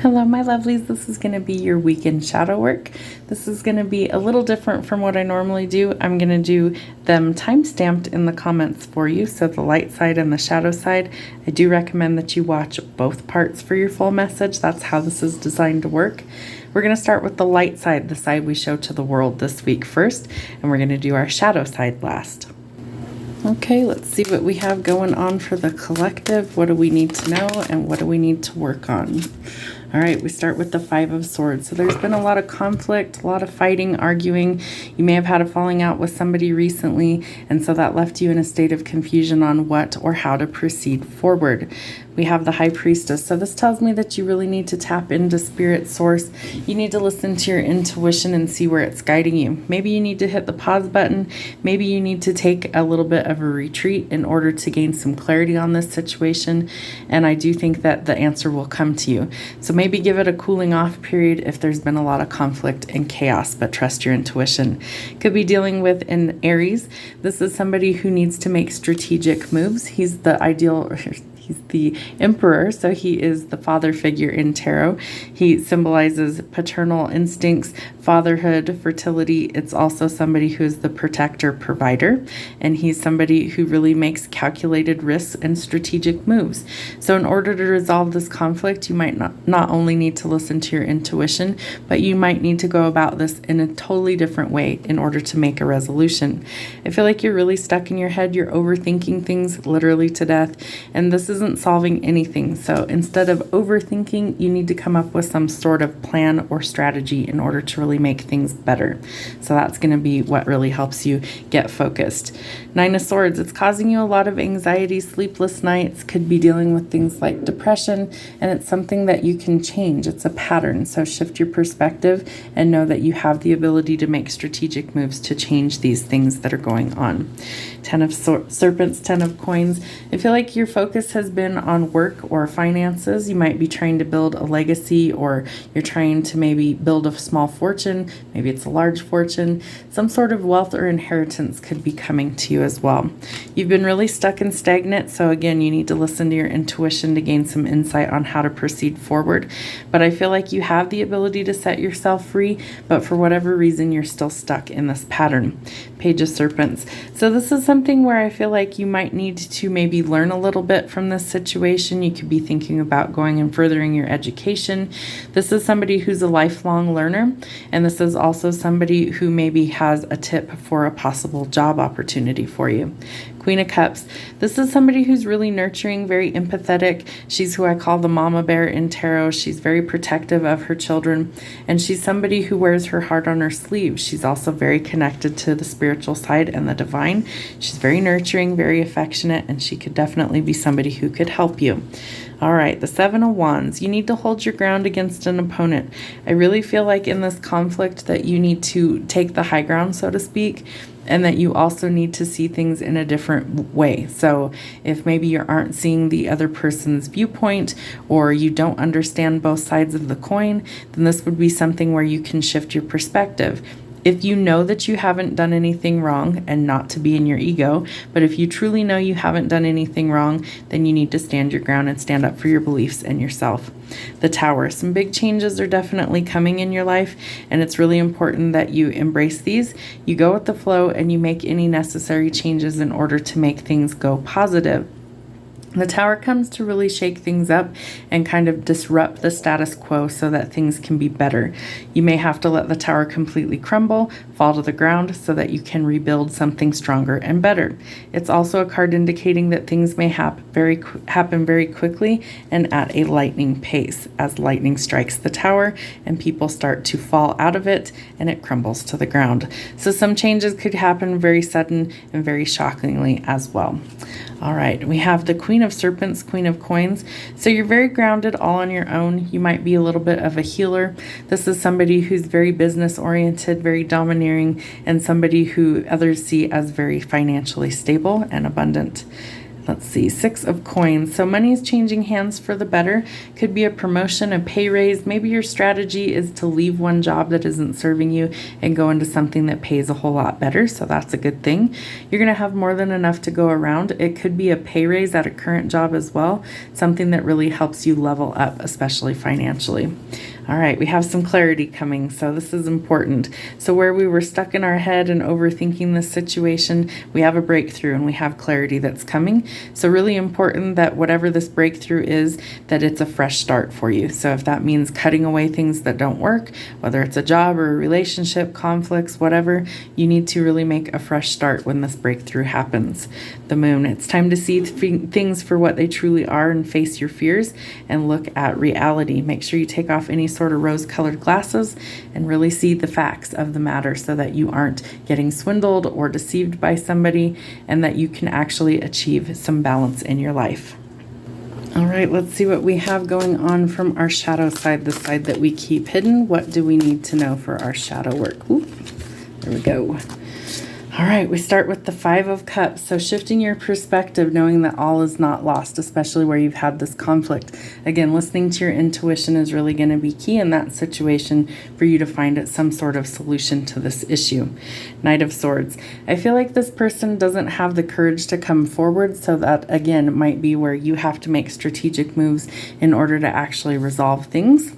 Hello, my lovelies. This is going to be your weekend shadow work. This is going to be a little different from what I normally do. I'm going to do them time-stamped in the comments for you, so the light side and the shadow side. I do recommend that you watch both parts for your full message. That's how this is designed to work. We're going to start with the light side, the side we show to the world this week first, and we're going to do our shadow side last. Okay, let's see what we have going on for the collective. What do we need to know and what do we need to work on? All right, we start with the Five of Swords. So there's been a lot of conflict, a lot of fighting, arguing. You may have had a falling out with somebody recently, and so that left you in a state of confusion on what or how to proceed forward. We have the High Priestess. So this tells me that you really need to tap into Spirit Source. You need to listen to your intuition and see where it's guiding you. Maybe you need to hit the pause button. Maybe you need to take a little bit of a retreat in order to gain some clarity on this situation. And I do think that the answer will come to you. So maybe give it a cooling off period if there's been a lot of conflict and chaos, but trust your intuition. Could be dealing with an Aries. This is somebody who needs to make strategic moves. He's the ideal... He's the Emperor, so he is the father figure in tarot. He symbolizes paternal instincts, fatherhood, fertility. It's also somebody who is the protector, provider, and he's somebody who really makes calculated risks and strategic moves. So in order to resolve this conflict, you might not only need to listen to your intuition, but you might need to go about this in a totally different way in order to make a resolution. I feel like you're really stuck in your head. You're overthinking things literally to death, and this isn't solving anything. So instead of overthinking, you need to come up with some sort of plan or strategy in order to really make things better. So that's going to be what really helps you get focused. Nine of Swords, it's causing you a lot of anxiety, sleepless nights, could be dealing with things like depression, and it's something that you can change. It's a pattern. So shift your perspective and know that you have the ability to make strategic moves to change these things that are going on. Ten of Serpents, Ten of Coins. I feel like your focus has been on work or finances. You might be trying to build a legacy, or you're trying to maybe build a small fortune. Maybe it's a large fortune. Some sort of wealth or inheritance could be coming to you as well. You've been really stuck and stagnant. So again, you need to listen to your intuition to gain some insight on how to proceed forward. But I feel like you have the ability to set yourself free, but for whatever reason, you're still stuck in this pattern. Page of Serpents. So this is something where I feel like you might need to maybe learn a little bit from this situation. You could be thinking about going and furthering your education. This is somebody who's a lifelong learner, and this is also somebody who maybe has a tip for a possible job opportunity for you. Queen of Cups. This is somebody who's really nurturing, very empathetic. She's who I call the mama bear in tarot. She's very protective of her children, and she's somebody who wears her heart on her sleeve. She's also very connected to the spiritual side and the divine. She's very nurturing, very affectionate, and she could definitely be somebody who could help you. All right, the Seven of Wands. You need to hold your ground against an opponent. I really feel like in this conflict that you need to take the high ground, so to speak, and that you also need to see things in a different way. So if maybe you aren't seeing the other person's viewpoint, or you don't understand both sides of the coin, then this would be something where you can shift your perspective. If you know that you haven't done anything wrong, and not to be in your ego, but if you truly know you haven't done anything wrong, then you need to stand your ground and stand up for your beliefs and yourself. The Tower. Some big changes are definitely coming in your life, and it's really important that you embrace these. You go with the flow and you make any necessary changes in order to make things go positive. The Tower comes to really shake things up and kind of disrupt the status quo so that things can be better. You may have to let the Tower completely crumble, fall to the ground, so that you can rebuild something stronger and better. It's also a card indicating that things may happen very quickly and at a lightning pace, as lightning strikes the Tower and people start to fall out of it and it crumbles to the ground. So some changes could happen very sudden and very shockingly as well. All right, we have the Queen of Serpents, Queen of Coins. So you're very grounded all on your own. You might be a little bit of a healer. This is somebody who's very business oriented, very domineering, and somebody who others see as very financially stable and abundant. Let's see, Six of Coins. So money is changing hands for the better. Could be a promotion, a pay raise. Maybe your strategy is to leave one job that isn't serving you and go into something that pays a whole lot better. So that's a good thing. You're going to have more than enough to go around. It could be a pay raise at a current job as well. Something that really helps you level up, especially financially. All right, we have some clarity coming, so this is important. So where we were stuck in our head and overthinking this situation, we have a breakthrough and we have clarity that's coming. So really important that whatever this breakthrough is, that it's a fresh start for you. So if that means cutting away things that don't work, whether it's a job or a relationship, conflicts, whatever, you need to really make a fresh start when this breakthrough happens. The Moon, it's time to see things for what they truly are and face your fears and look at reality. Make sure you take off any sort of rose-colored glasses and really see the facts of the matter so that you aren't getting swindled or deceived by somebody, and that you can actually achieve some balance in your life. All right, let's see what we have going on from our shadow side, the side that we keep hidden. What do we need to know for our shadow work? Ooh, there we go. All right, we start with the Five of Cups. So shifting your perspective, knowing that all is not lost, especially where you've had this conflict. Again, listening to your intuition is really going to be key in that situation for you to find some sort of solution to this issue. Knight of Swords. I feel like this person doesn't have the courage to come forward, so that, again, might be where you have to make strategic moves in order to actually resolve things.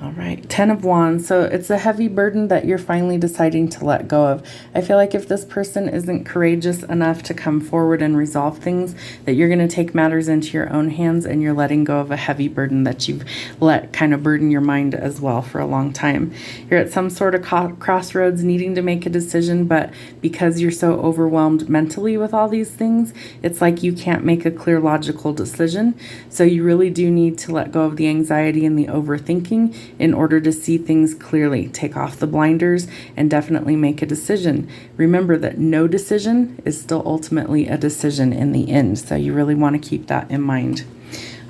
All right, Ten of Wands. So it's a heavy burden that you're finally deciding to let go of. I feel like if this person isn't courageous enough to come forward and resolve things, that you're going to take matters into your own hands and you're letting go of a heavy burden that you've let kind of burden your mind as well for a long time. You're at some sort of crossroads needing to make a decision, but because you're so overwhelmed mentally with all these things, it's like you can't make a clear logical decision. So you really do need to let go of the anxiety and the overthinking in order to see things clearly. Take off the blinders and definitely make a decision. Remember that no decision is still ultimately a decision in the end. So you really want to keep that in mind.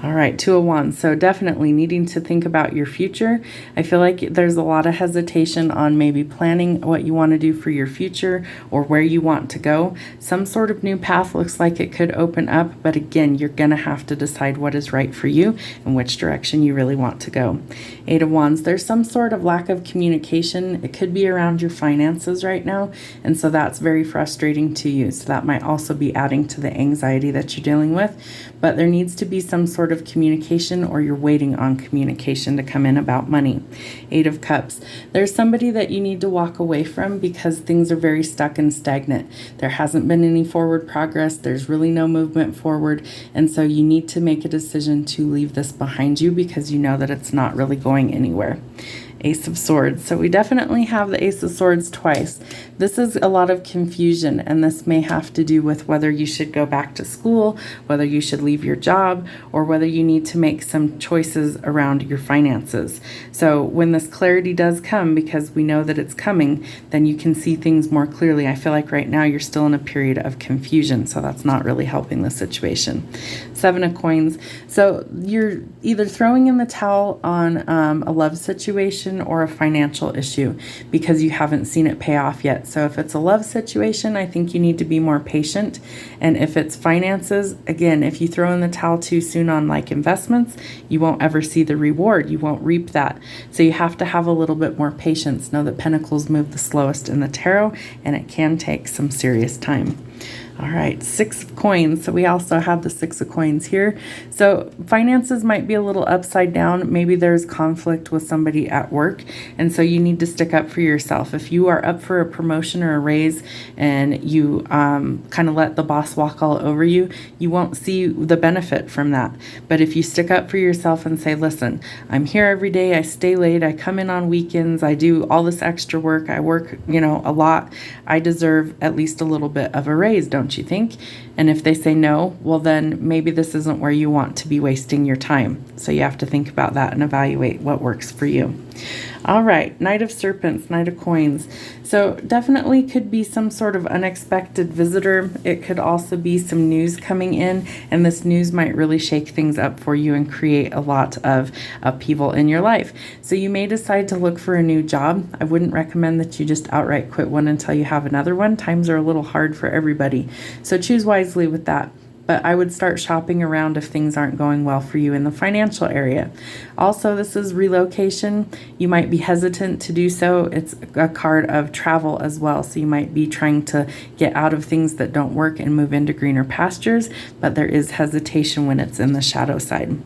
All right, Two of Wands. So definitely needing to think about your future. I feel like there's a lot of hesitation on maybe planning what you want to do for your future or where you want to go. Some sort of new path looks like it could open up, but again, you're going to have to decide what is right for you and which direction you really want to go. Eight of Wands. There's some sort of lack of communication. It could be around your finances right now, and so that's very frustrating to you. So that might also be adding to the anxiety that you're dealing with, but there needs to be some sort of communication, or you're waiting on communication to come in about money. Eight of Cups. There's somebody that you need to walk away from because things are very stuck and stagnant. There hasn't been any forward progress. There's really no movement forward. And so you need to make a decision to leave this behind you because you know that it's not really going anywhere. Ace of Swords. So we definitely have the Ace of Swords twice. This is a lot of confusion, and this may have to do with whether you should go back to school, whether you should leave your job, or whether you need to make some choices around your finances. So when this clarity does come, because we know that it's coming, then you can see things more clearly. I feel like right now you're still in a period of confusion, so that's not really helping the situation. Seven of Coins. So you're either throwing in the towel on a love situation or a financial issue because you haven't seen it pay off yet. So if it's a love situation, I think you need to be more patient. And if it's finances, again, if you throw in the towel too soon on like investments, you won't ever see the reward. You won't reap that. So you have to have a little bit more patience. Know that Pentacles move the slowest in the tarot, and it can take some serious time. All right, Six of Coins. So we also have the Six of Coins here. So finances might be a little upside down. Maybe there's conflict with somebody at work, and so you need to stick up for yourself. If you are up for a promotion or a raise and you kind of let the boss walk all over you, you won't see the benefit from that. But if you stick up for yourself and say, listen, I'm here every day, I stay late, I come in on weekends, I do all this extra work, I work, a lot, I deserve at least a little bit of a raise, don't you think? And if they say no, well then maybe this isn't where you want to be wasting your time. So you have to think about that and evaluate what works for you. All right, Knight of Serpents, Knight of Coins. So definitely could be some sort of unexpected visitor. It could also be some news coming in, and this news might really shake things up for you and create a lot of upheaval in your life. So you may decide to look for a new job. I wouldn't recommend that you just outright quit one until you have another one. Times are a little hard for everybody. So choose wisely with that. but I would start shopping around if things aren't going well for you in the financial area. Also, this is relocation. You might be hesitant to do so. It's a card of travel as well, so you might be trying to get out of things that don't work and move into greener pastures, but there is hesitation when it's in the shadow side.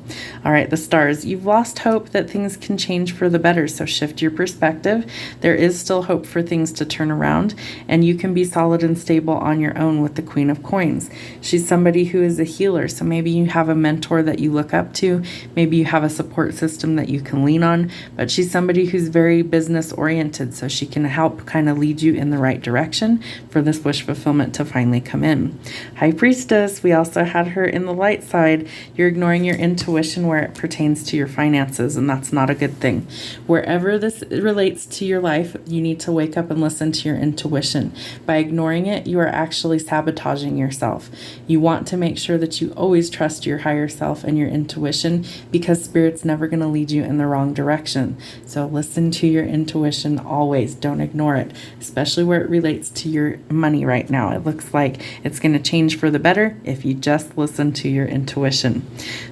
All right, the stars. You've lost hope that things can change for the better, so shift your perspective. There is still hope for things to turn around, and you can be solid and stable on your own with the Queen of Coins. She's somebody who is a healer, so maybe you have a mentor that you look up to, maybe you have a support system that you can lean on, but she's somebody who's very business oriented, so she can help kind of lead you in the right direction for this wish fulfillment to finally come in. High Priestess, we also had her in the light side. You're ignoring your intuition where it pertains to your finances, and that's not a good thing. Wherever this relates to your life, you need to wake up and listen to your intuition. By ignoring it, you are actually sabotaging yourself. You want to make sure that you always trust your higher self and your intuition, because Spirit's never going to lead you in the wrong direction. So listen to your intuition always. Don't ignore it, especially where it relates to your money right now. It looks like it's going to change for the better if you just listen to your intuition.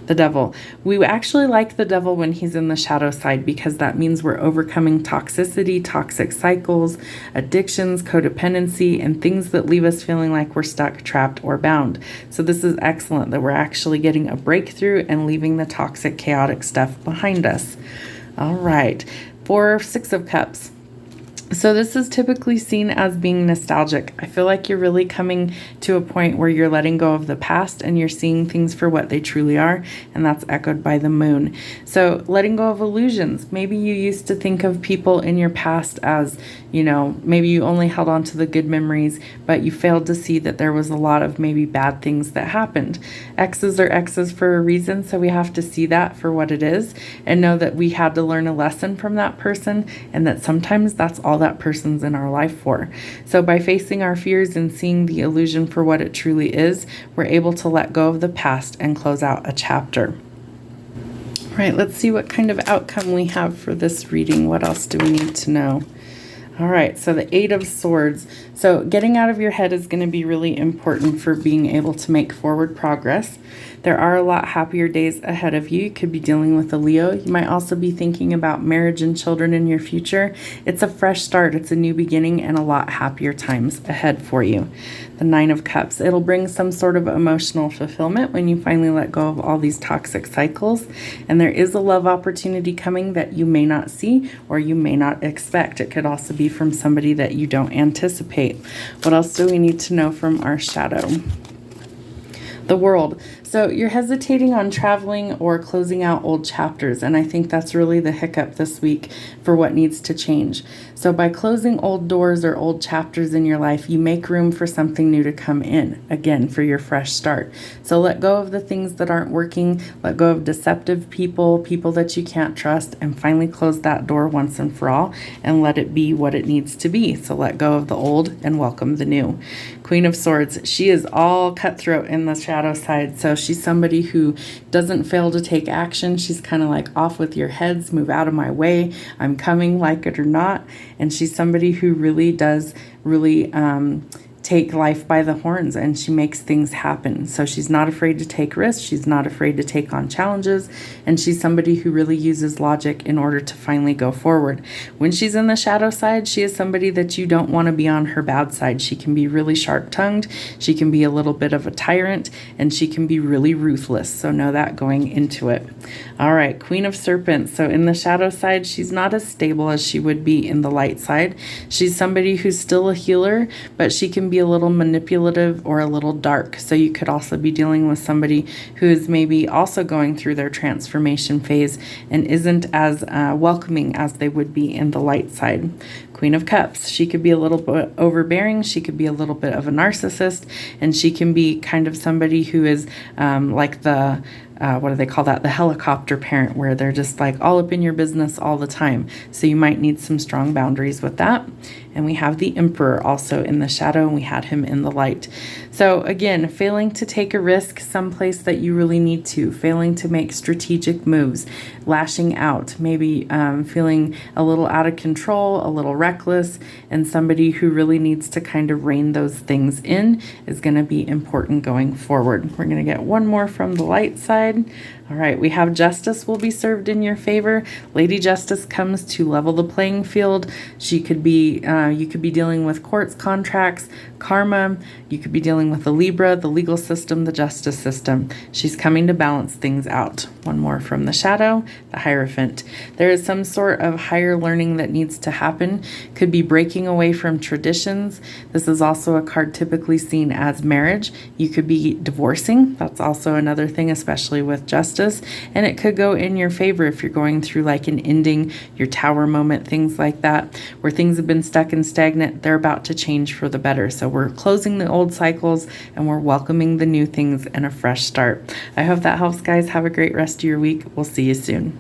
The Devil. We actually like the Devil when he's in the shadow side, because that means we're overcoming toxicity, toxic cycles, addictions, codependency, and things that leave us feeling like we're stuck, trapped, or bound. So this is excellent that we're actually getting a breakthrough and leaving the toxic, chaotic stuff behind us. All right, for Six of Cups. So this is typically seen as being nostalgic. I feel like you're really coming to a point where you're letting go of the past and you're seeing things for what they truly are, and that's echoed by the moon. So letting go of illusions. Maybe you used to think of people in your past as, maybe you only held on to the good memories, but you failed to see that there was a lot of maybe bad things that happened. Exes are exes for a reason, so we have to see that for what it is and know that we had to learn a lesson from that person, and that sometimes that's all that person's in our life for. So by facing our fears and seeing the illusion for what it truly is, we're able to let go of the past and close out a chapter. All right, let's see what kind of outcome we have for this reading. What else do we need to know? All right, so the Eight of Swords. So getting out of your head is going to be really important for being able to make forward progress. There are a lot happier days ahead of you. You could be dealing with a Leo. You might also be thinking about marriage and children in your future. It's a fresh start. It's a new beginning and a lot happier times ahead for you. The Nine of Cups. It'll bring some sort of emotional fulfillment when you finally let go of all these toxic cycles. And there is a love opportunity coming that you may not see or you may not expect. It could also be from somebody that you don't anticipate. What else do we need to know from our shadow? The World. So you're hesitating on traveling or closing out old chapters, and I think that's really the hiccup this week for what needs to change. So by closing old doors or old chapters in your life, you make room for something new to come in, again, for your fresh start. So let go of the things that aren't working, let go of deceptive people, people that you can't trust, and finally close that door once and for all and let it be what it needs to be. So let go of the old and welcome the new. Queen of Swords, she is all cutthroat in the shadow side, so she's somebody who doesn't fail to take action. She's kind of like, off with your heads, move out of my way, I'm coming, like it or not. And she's somebody who really does take life by the horns, and she makes things happen. So she's not afraid to take risks. She's not afraid to take on challenges. And she's somebody who really uses logic in order to finally go forward. When she's in the shadow side, she is somebody that you don't want to be on her bad side. She can be really sharp-tongued. She can be a little bit of a tyrant, and she can be really ruthless. So know that going into it. All right, Queen of Serpents. So in the shadow side, she's not as stable as she would be in the light side. She's somebody who's still a healer, but she can be a little manipulative or a little dark. So you could also be dealing with somebody who's maybe also going through their transformation phase and isn't as welcoming as they would be in the light side. Queen of Cups. She could be a little bit overbearing. She could be a little bit of a narcissist, and she can be kind of somebody who is like the what do they call that? The helicopter parent, where they're just like all up in your business all the time. So you might need some strong boundaries with that. And we have the Emperor also in the shadow, and we had him in the light. So again, failing to take a risk someplace that you really need to, failing to make strategic moves, lashing out, maybe feeling a little out of control, a little reckless, and somebody who really needs to kind of rein those things in is going to be important going forward. We're going to get one more from the light side. All right, we have justice will be served in your favor. Lady Justice comes to level the playing field. She could be, you could be dealing with courts, contracts, karma. You could be dealing with the Libra, the legal system, the justice system. She's coming to balance things out. One more from the shadow, the Hierophant. There is some sort of higher learning that needs to happen. Could be breaking away from traditions. This is also a card typically seen as marriage. You could be divorcing. That's also another thing, especially with justice. And it could go in your favor if you're going through like an ending, your tower moment, things like that, where things have been stuck and stagnant. They're about to change for the better. So we're closing the old cycles and we're welcoming the new things and a fresh start. I hope that helps, guys. Have a great rest of your week. We'll see you soon.